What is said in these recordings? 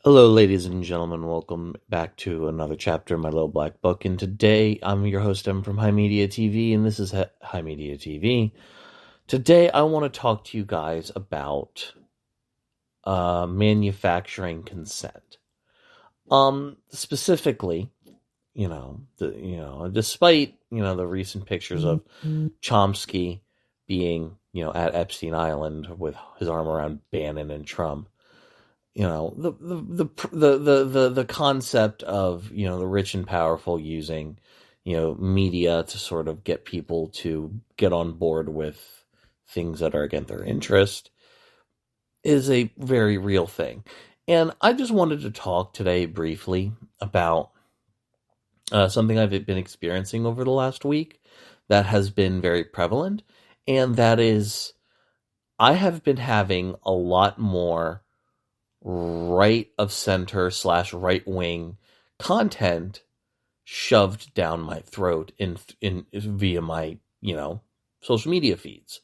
Hello, ladies and gentlemen. Welcome back to another chapter of my little black book. And today, I'm your host, I'm from HIMediaTV, and this is HIMediaTV. Today, I want to talk to you guys about manufacturing consent. Specifically, despite the recent pictures of Chomsky being at Epstein Island with his arm around Bannon and Trump. The concept of the rich and powerful using media to sort of get people to get on board with things that are against their interest is a very real thing. And I just wanted to talk today briefly about something I've been experiencing over the last week that has been very prevalent, and that is I have been having a lot more right of center / right wing content shoved down my throat in via my social media feeds.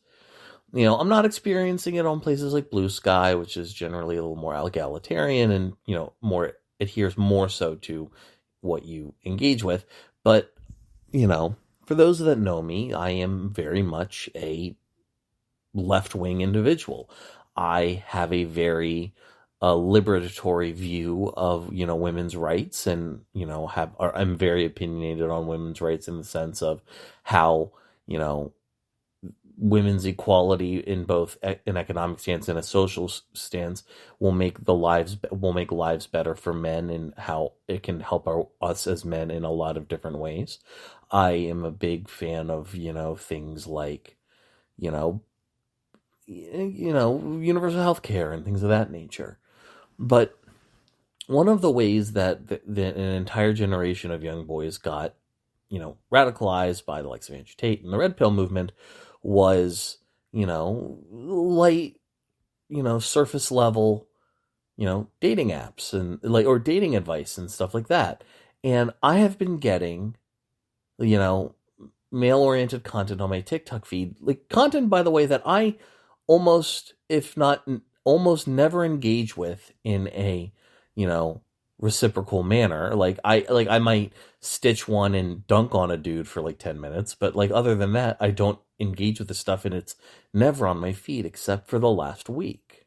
I'm not experiencing it on places like Blue Sky, which is generally a little more egalitarian and more adheres more so to what you engage with. But for those that know me, I am very much a left wing individual. I have a very liberatory view of women's rights, and I'm very opinionated on women's rights in the sense of how women's equality in both an economic stance and a social stance will make lives better for men, and how it can help us as men in a lot of different ways. I am a big fan of things like universal health care and things of that nature. But one of the ways that an entire generation of young boys got, radicalized by the likes of Andrew Tate and the Red Pill movement was, light, surface level, dating apps and or dating advice and stuff like that. And I have been getting, male-oriented content on my TikTok feed, content, by the way, that I almost never engage with in a reciprocal manner. I might stitch one and dunk on a dude for 10 minutes, but other than that, I don't engage with the stuff, and it's never on my feed except for the last week.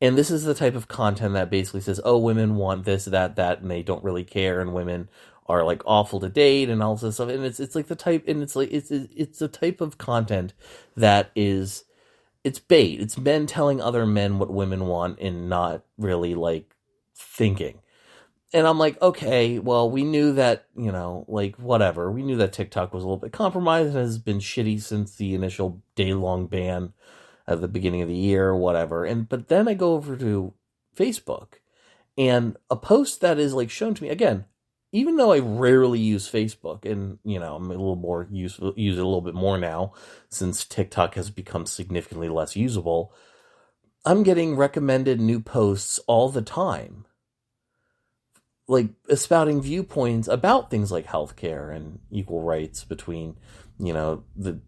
And this is the type of content that basically says, oh, women want this, that, and they don't really care, and women are awful to date and all this stuff. And it's the type, and it's the type of content that is, it's bait. It's men telling other men what women want and not really thinking. And I'm okay, well, we knew that, whatever. We knew that TikTok was a little bit compromised and has been shitty since the initial day-long ban at the beginning of the year or whatever. But then I go over to Facebook, and a post that is shown to me, again, even though I rarely use Facebook, and I'm a little more use it a little bit more now since TikTok has become significantly less usable, I'm getting recommended new posts all the time, espouting viewpoints about things like healthcare and equal rights between the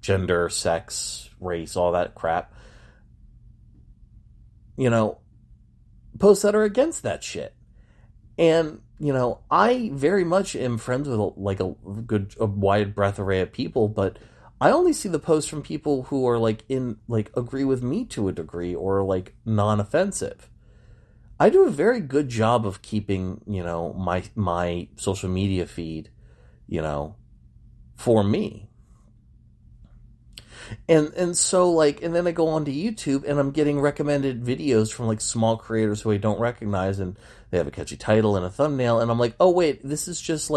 gender, sex, race, all that crap. Posts that are against that shit. And I very much am friends with a wide breadth array of people, but I only see the posts from people who are agree with me to a degree, or non-offensive. I do a very good job of keeping my social media feed for me. And so and then I go onto YouTube, and I'm getting recommended videos from small creators who I don't recognize, and they have a catchy title and a thumbnail, and I'm oh wait, this is just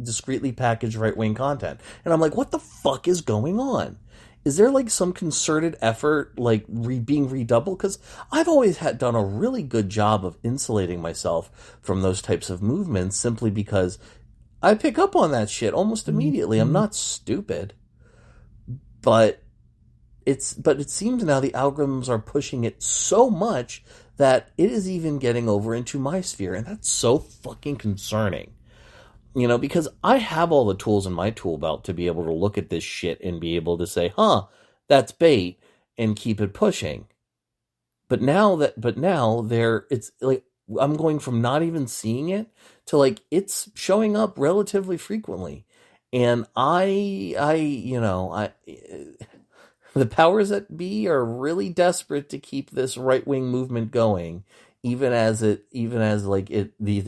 discreetly packaged right-wing content. And I'm what the fuck is going on? Is there some concerted effort being redoubled? Because I've always done a really good job of insulating myself from those types of movements, simply because I pick up on that shit almost immediately. I'm not stupid. But it seems now the algorithms are pushing it so much that it is even getting over into my sphere, and that's so fucking concerning. Because I have all the tools in my tool belt to be able to look at this shit and be able to say, that's bait, and keep it pushing. but now there, it's like I'm going from not even seeing it to like it's showing up relatively frequently, and the powers that be are really desperate to keep this right wing movement going, the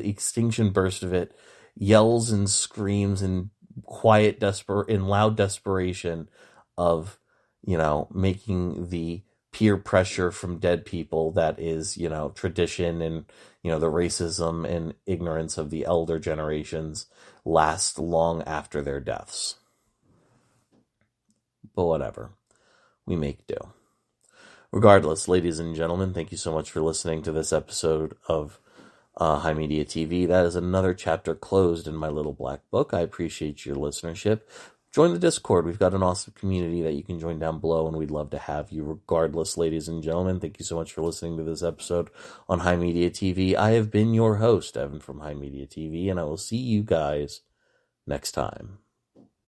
extinction burst of it yells and screams in loud desperation of, making the peer pressure from dead people that is, tradition and, the racism and ignorance of the elder generations last long after their deaths. But whatever. We make do. Regardless, ladies and gentlemen, thank you so much for listening to this episode of HIMediaTV. That is another chapter closed in my little black book. I appreciate your listenership. Join the Discord. We've got an awesome community that you can join down below, and we'd love to have you. Regardless, ladies and gentlemen, thank you so much for listening to this episode on HIMediaTV. I have been your host, Evan from HIMediaTV, and I will see you guys next time.